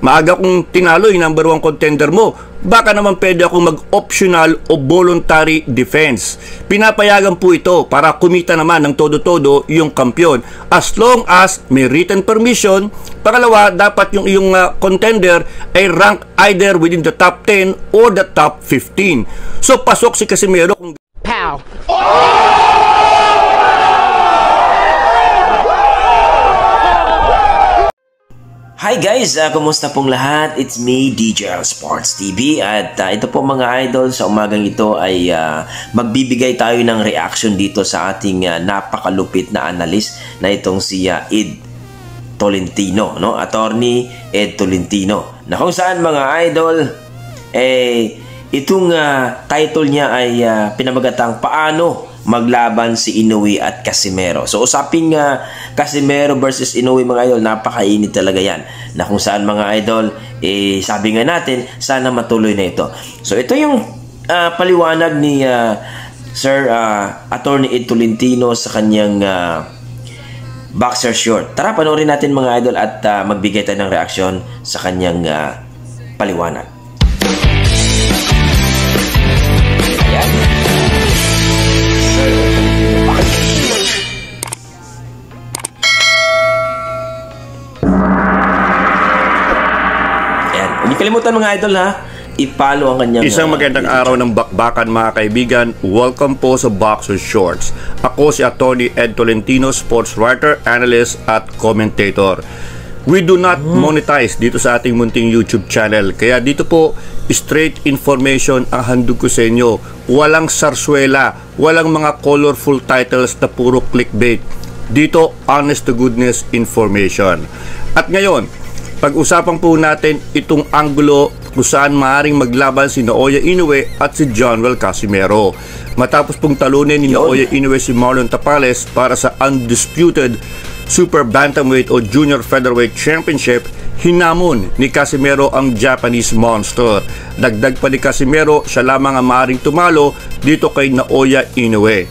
Maaga kong tinalo yung number 1 contender mo, baka naman pwede akong mag-optional o voluntary defense. Pinapayagan po ito para kumita naman ng todo-todo yung kampiyon as long as may written permission. Pangalawa, dapat yung iyong contender ay rank either within the top 10 or the top 15. So pasok si Casimero kung Pow! Hi guys! Kumusta pong lahat? It's me, DJL Sports TV at ito po mga idol, sa umagang ito ay magbibigay tayo ng reaction dito sa ating napakalupit na analyst na itong si Ed Tolentino, no? Attorney Ed Tolentino, na kung saan mga idol itong title niya ay pinamagatang paano maglaban si Inoue at Casimero. So usaping Casimero versus Inoue mga idol, napakainit talaga yan, na kung saan mga idol sabi nga natin sana matuloy na ito. So ito yung paliwanag ni Sir Attorney Ed Tolentino sa kanyang boxer short. Tara panoorin natin mga idol at magbigay tayo ng reaksyon sa kanyang paliwanag. Hindi kalimutan mga idol ha, i-follow ang kanyang isang magandang araw ng bakbakan mga kaibigan. Welcome po sa Boxer Shorts. Ako si Attorney Ed Tolentino, sports writer, analyst at commentator. We do not monetize dito sa ating munting YouTube channel. Kaya dito po, straight information ang handog ko sa inyo. Walang sarswela, walang mga colorful titles na puro clickbait. Dito, honest to goodness information. At ngayon, pag-usapan po natin itong anggulo kung saan maaaring maglaban si Naoya Inoue at si Jonrel Casimero. Matapos pong talunin ni Naoya Inoue si Marlon Tapales para sa undisputed Super Bantamweight o Junior Featherweight Championship, hinamon ni Casimero ang Japanese Monster. Dagdag pa ni Casimero, siya lamang ang maaaring tumalo dito kay Naoya Inoue.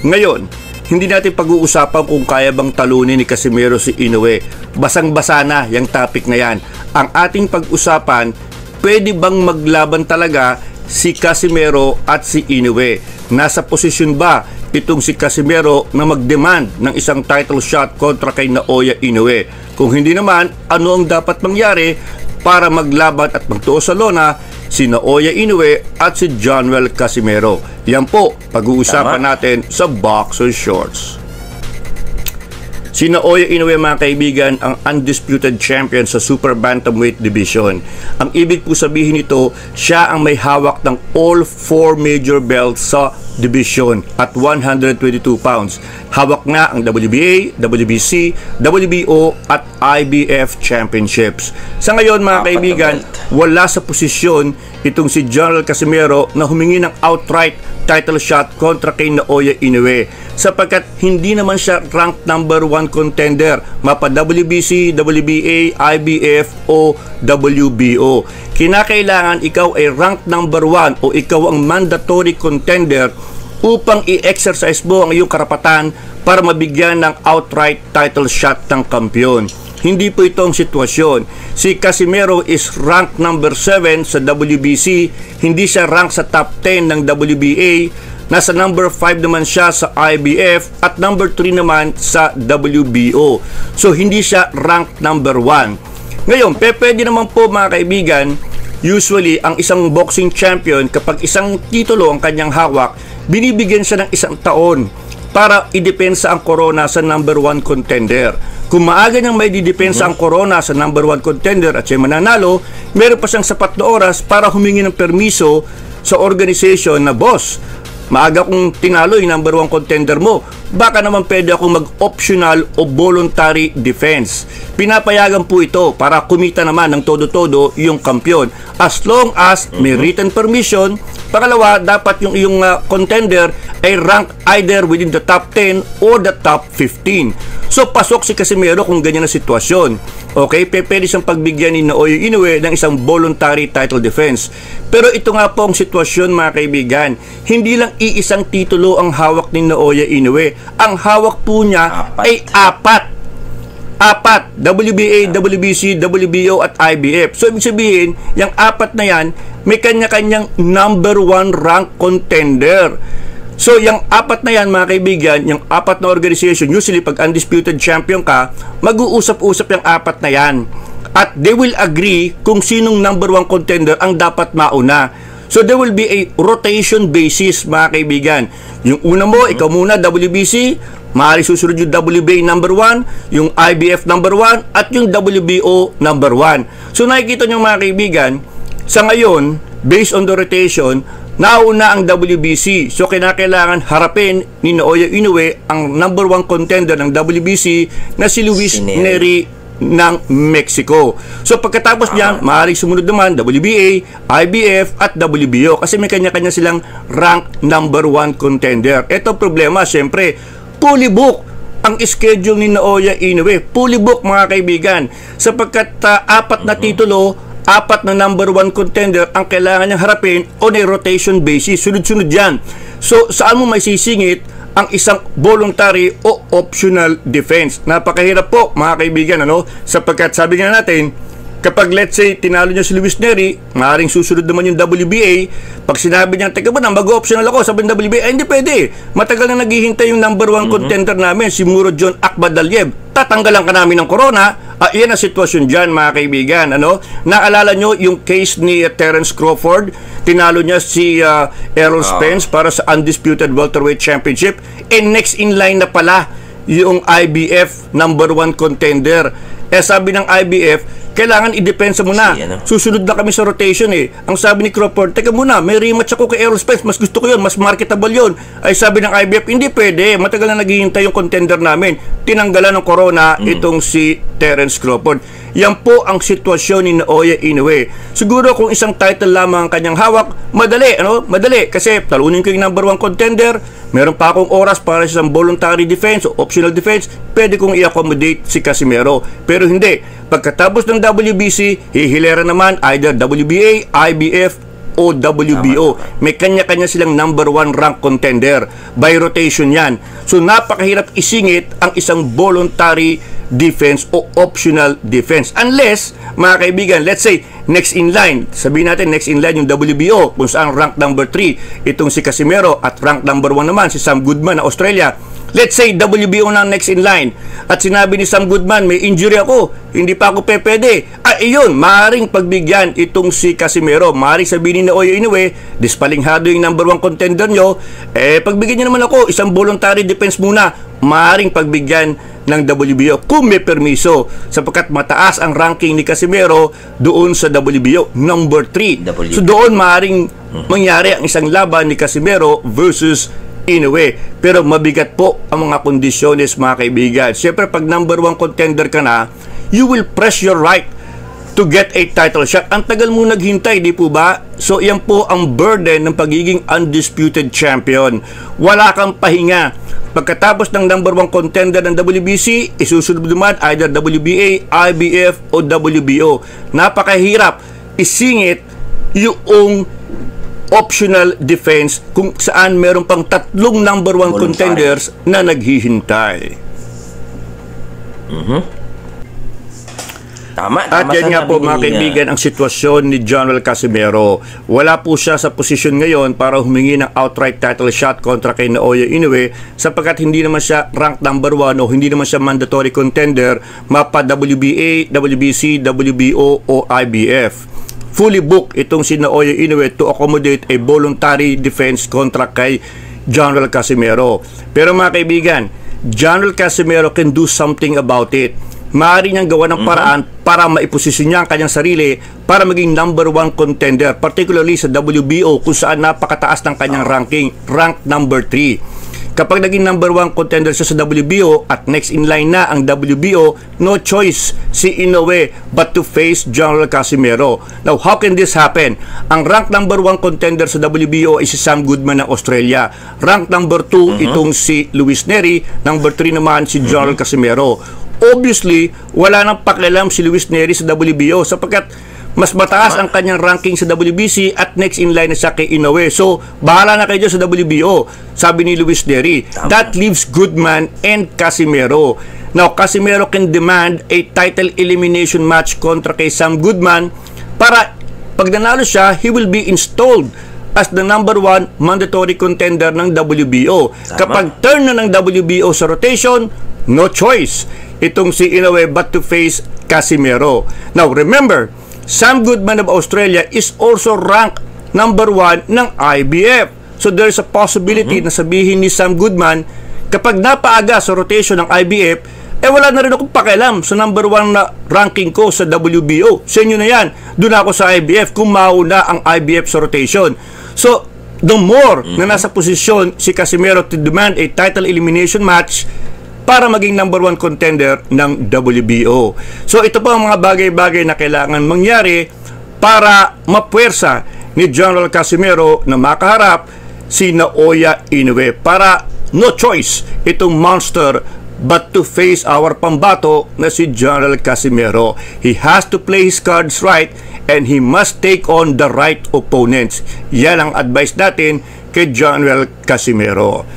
Ngayon, hindi natin pag-uusapan kung kaya bang talunin ni Casimero si Inoue. Basang-basa na yung topic na yan. Ang ating pag-usapan, pwede bang maglaban talaga si Casimero at si Inoue? Nasa posisyon ba itong si Casimero na mag-demand ng isang title shot kontra kay Naoya Inoue? Kung hindi naman, ano ang dapat mangyari para maglaban at magtuo sa lona si Naoya Inoue at si Jonrel Casimero? Yan po, pag-uusapan natin sa Boxer Shorts. Si Naoya Inoue mga kaibigan ang undisputed champion sa Super Bantamweight Division. Ang ibig po sabihin nito, siya ang may hawak ng all 4 major belts sa division at 122 pounds. Hawak na ang WBA, WBC, WBO at IBF championships. Sa ngayon mga kaibigan, wala sa posisyon itong si Jonrel Casimero na humingi ng outright title shot kontra kay Naoya Inoue sapagkat hindi naman siya ranked number 1 contender mapa WBC, WBA, IBF o WBO. Kinakailangan ikaw ay ranked number 1 o ikaw ang mandatory contender upang i-exercise mo ang iyong karapatan para mabigyan ng outright title shot ng kampiyon. Hindi po ito ang sitwasyon. Si Casimero is ranked number 7 sa WBC, hindi siya ranked sa top 10 ng WBA, nasa number 5 naman siya sa IBF at number 3 naman sa WBO. So hindi siya ranked number 1. Ngayon, pwede naman po mga kaibigan, usually ang isang boxing champion kapag isang titulo ang kanyang hawak, binibigyan siya ng 1 taon para idepensa ang corona sa number 1 contender. Kung maaga niyang may didepensa ang corona sa number 1 contender at siya mananalo, meron pa siyang sapat na oras para humingi ng permiso sa organization na, boss, maaga kong tinalo yung number 1 contender mo, baka naman pwede akong mag-optional o voluntary defense. Pinapayagan po ito para kumita naman ng todo-todo yung kampiyon as long as may written permission. Pangalawa, dapat yung iyong contender ay rank either within the top 10 or the top 15. So pasok si Casimero kung ganyan ang sitwasyon. Okay, pwede siyang pagbigyan ni Naoya Inoue ng isang voluntary title defense. Pero ito nga po ang sitwasyon mga kaibigan. Hindi lang iisang titulo ang hawak ni Naoya Inoue. Ang hawak po niya ay 4. Apat, WBA, WBC, WBO at IBF. So ibig sabihin, yung apat na yan, may kanya-kanyang number 1 rank contender. So, yung apat na yan, mga kaibigan, yung apat na organization, usually pag undisputed champion ka, mag-uusap-usap yung apat na yan. At they will agree kung sinong number 1 contender ang dapat mauna. So, there will be a rotation basis, mga kaibigan. Yung una mo, ikaw muna, WBC, maaari susunod yung WBA number 1, yung IBF number 1, at yung WBO number 1. So, nakikita nyo, mga kaibigan, sa ngayon, based on the rotation, nauna ang WBC. So, kinakailangan harapin ni Naoya Inoue ang number 1 contender ng WBC na si Luis Neri ng Mexico. So, pagkatapos niyan, maaaring sumunod naman WBA, IBF at WBO kasi may kanya-kanya silang rank number 1 contender. Ito problema, syempre, fully book ang schedule ni Naoya Inoue. Fully book, mga kaibigan, sapagkat apat na titulo, apat na number 1 contender ang kailangan niyang harapin on a rotation basis. Sunod-sunod yan. So, saan mo may sisingit ang isang voluntary o optional defense? Napakahirap po, mga kaibigan, ano? Sapagkat sabi nga natin, kapag let's say, tinalo niya si Luis Neri, maaaring susunod naman yung WBA. Pag sinabi niya, teka ba na, mag-optional ako, sabi ng WBA, hindi pwede. Matagal na naghihintay yung number 1 contender namin, si Muro John Akbadaliev. Tatanggalan ka namin ng corona. Iyan ang sitwasyon dyan, mga kaibigan. Ano? Naalala nyo yung case ni Terence Crawford? Tinalo niya si Errol Spence para sa Undisputed Welterweight Championship. And next in line na pala yung IBF number 1 contender. Sabi ng IBF, kailangan i-depensa mo na. Susunod na kami sa rotation eh. Ang sabi ni Crawford, teka muna, may rematch ako kay Errol Spence. Mas gusto ko yun, mas marketable yun. Ay sabi ng IBF, hindi pwede. Matagal na naghihintay yung contender namin. Tinanggalan ng corona itong si Terence Crawford. Yan po ang sitwasyon ni Naoya Inoue. Siguro kung isang title lamang ang kanyang hawak, madali, ano? Madali. Kasi talunin ko yung number 1 contender, meron pa akong oras para sa isang voluntary defense o optional defense, pwede kong i-accommodate si Casimero. Pero hindi. Pagkatapos ng WBC, hihilera naman either WBA, IBF, o WBO. May kanya-kanya silang number 1 rank contender. By rotation yan. So, napakahirap isingit ang isang voluntary defense o optional defense. Unless, mga kaibigan, let's say, next in line. Sabihin natin, next in line yung WBO, kung saan rank number 3, itong si Casimero, at rank number 1 naman, si Sam Goodman na Australia. Let's say, WBO na next in line. At sinabi ni Sam Goodman, may injury ako, hindi pa ako pwede. Iyon, maaaring pagbigyan itong si Casimero. Maaaring sabihin ni Naoya Inoue, dispalinghado yung number 1 contender nyo, pagbigyan nyo naman ako, isang voluntary defense muna. Maaaring pagbigyan ng WBO kung may permiso, sapagkat mataas ang ranking ni Casimero doon sa WBO, number 3. So doon maaaring mangyari ang isang laban ni Casimero versus Inoue. Pero mabigat po ang mga kondisyones, mga kaibigan. Siyempre, pag number 1 contender ka na, you will press your right to get a title shot. Ang tagal mo naghintay, di po ba? So, yan po ang burden ng pagiging undisputed champion. Wala kang pahinga. Pagkatapos ng number 1 contender ng WBC, isusunod naman either WBA, IBF, o WBO. Napakahirap isingit yung optional defense kung saan meron pang 3 number 1 contenders na naghihintay. Tama. At yan nga po, mga kaibigan, ang sitwasyon ni General Casimero. Wala po siya sa posisyon ngayon para humingi ng outright title shot kontra kay Naoya Inoue, sapagkat hindi naman siya rank number 1 o hindi naman siya mandatory contender mapa WBA, WBC, WBO o IBF. Fully booked itong si Naoya Inoue to accommodate a voluntary defense contract kay General Casimero. Pero mga kaibigan, General Casimero can do something about it. Maaari niyang gawa ng paraan para maiposisyon niya ang kanyang sarili para maging number 1 contender, particularly sa WBO kung saan napakataas ng kanyang ranking, rank number 3. Kapag naging number 1 contender siya sa WBO at next in line na ang WBO, no choice si Inoue but to face General Casimero. Now, how can this happen? Ang rank number 1 contender sa WBO ay si Sam Goodman ng Australia. Rank number 2, itong si Luis Neri. Number 3 naman si General Casimero. Obviously, wala nang pakialam si Luis Neri sa WBO sapagkat Mas mataas ang kanyang ranking sa WBC at next in line na siya kay Inoue. So, bahala na kayo sa WBO, sabi ni Luis Nery. That leaves Goodman and Casimero. Now, Casimero can demand a title elimination match kontra kay Sam Goodman para pag nanalo siya, he will be installed as the number 1 mandatory contender ng WBO. Kapag turn na ng WBO sa rotation, no choice itong si Inoue but to face Casimero. Now, remember, Sam Goodman of Australia is also ranked number 1 ng IBF. So, there's a possibility na sabihin ni Sam Goodman, kapag napaaga sa rotation ng IBF, wala na rin akong pakialam sa number 1 na ranking ko sa WBO. Sa inyo na yan. Doon ako sa IBF kung mauna ang IBF sa rotation. So, the more na nasa posisyon si Casimero to demand a title elimination match para maging number 1 contender ng WBO. So, ito po ang mga bagay-bagay na kailangan mangyari para mapuwersa ni General Casimero na makaharap si Naoya Inoue. Para no choice itong monster but to face our pambato na si General Casimero. He has to play his cards right and he must take on the right opponents. Yan ang advice natin kay General Casimero.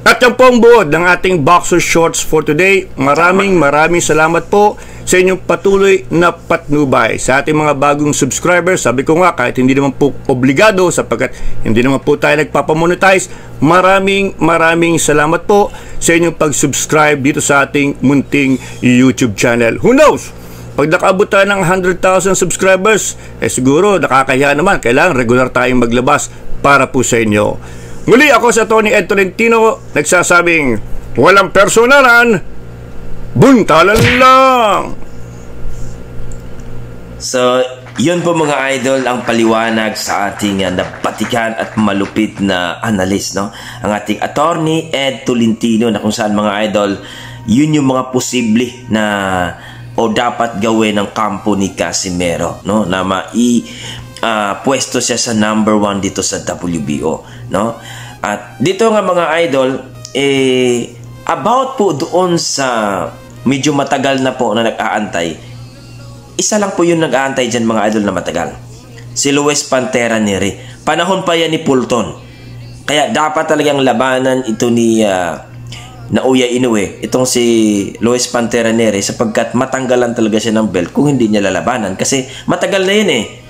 At yan po ang buod ng ating Boxer Shorts for today. Maraming salamat po sa inyong patuloy na patnubay. Sa ating mga bagong subscribers, sabi ko nga, kahit hindi naman po obligado sapagkat hindi naman po tayo nagpapamonetize, maraming salamat po sa inyong pag-subscribe dito sa ating munting YouTube channel. Who knows? Pag nakaabot tayo ng 100,000 subscribers, siguro nakakahiya naman. Kailangan regular tayong maglabas para po sa inyo. Muli ako sa Tony Ed Tolentino, nagsasabing walang personalan, buntalan lang. So, yun po mga idol ang paliwanag sa ating napatikan at malupit na analyst, no? Ang ating attorney Ed Tolentino, na kung saan mga idol, yun yung mga posible na o dapat gawin ng kampo ni Casimero, no? Na pwesto siya sa number 1 dito sa WBO, no? At dito nga mga idol, about po doon sa medyo matagal na po na nag-aantay, isa lang po yung nag-aantay dyan mga idol na matagal, si Luis Pantera Nery. Panahon pa yan ni Fulton, kaya dapat talagang labanan ito ni Naoya Inoue, itong si Luis Pantera Nery, sapagkat matanggalan talaga siya ng belt kung hindi niya lalabanan, kasi matagal na yun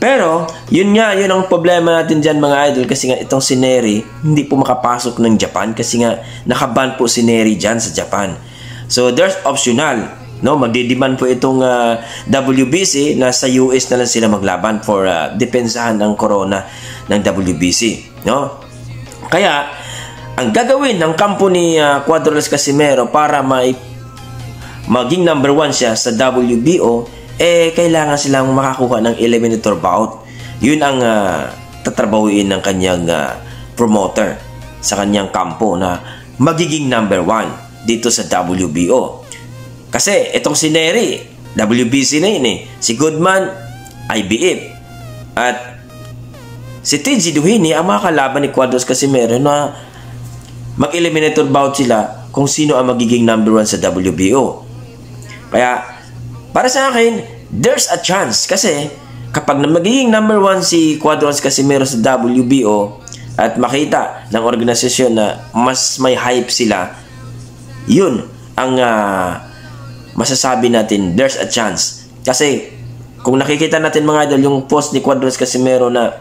Pero, yun ang problema natin dyan mga idol, kasi nga itong si Nery hindi po makapasok ng Japan kasi nga nakaban po si Nery dyan sa Japan. So, there's optional, no? Magdidemand po itong WBC na sa US na lang sila maglaban for depensahan ng corona ng WBC, no? Kaya, ang gagawin ng kampo ni Cuadras Casimero para maging number 1 siya sa WBO, kailangan silang makakuha ng eliminator bout. Yun ang tatrabahuin ng kanyang promoter sa kanyang kampo na magiging number 1 dito sa WBO. Kasi itong si Nery, WBC na yun si Goodman, IBF. At si TG Duhini ang makakalaban ni Cuadras Casimero na mag-eliminator bout sila kung sino ang magiging number 1 sa WBO. Kaya para sa akin, there's a chance kasi kapag magiging number 1 si Cuadras Casimero sa WBO at makita ng organisasyon na mas may hype sila, yun ang masasabi natin, there's a chance. Kasi kung nakikita natin mga idol yung post ni Cuadras Casimero na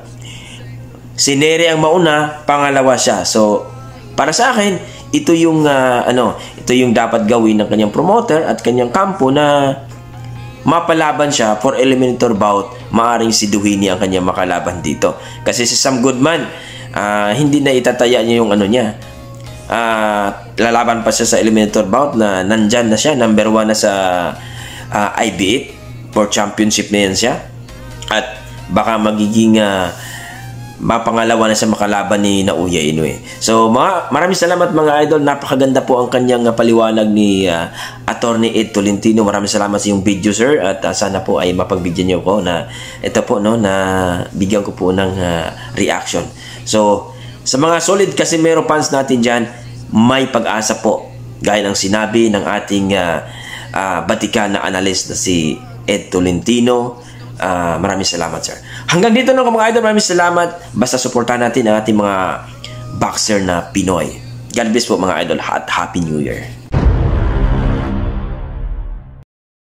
si Nery ang mauna, pangalawa siya. So, para sa akin, ito yung ito yung dapat gawin ng kanyang promoter at kanyang kampo na mapalaban siya for eliminator bout. Maaring si Duhini ang kanyang makalaban dito. Kasi si Sam Goodman, hindi na itataya niya yung niya. Lalaban pa siya sa eliminator bout na nandyan na siya, number 1 na sa IBF for championship na yan siya. At baka magiging mapangalawa na sa makalaban ni Naoya Inoue. So, maraming salamat mga idol. Napakaganda po ang kanyang paliwanag ni Attorney Ed Tolentino. Maraming salamat sa iyong video, sir. At sana po ay mapagbigyan niyo ko na ito po, no, na bigyan ko po ng reaction. So, sa mga solid Casimero fans natin dyan, may pag-asa po. Gaya ng sinabi ng ating batikan na analyst na si Ed Tolentino. Maraming salamat, sir. Hanggang dito na mga idol, maraming salamat. Basta suportahan natin ang ating mga boxer na Pinoy. God bless po mga idol at Happy New Year.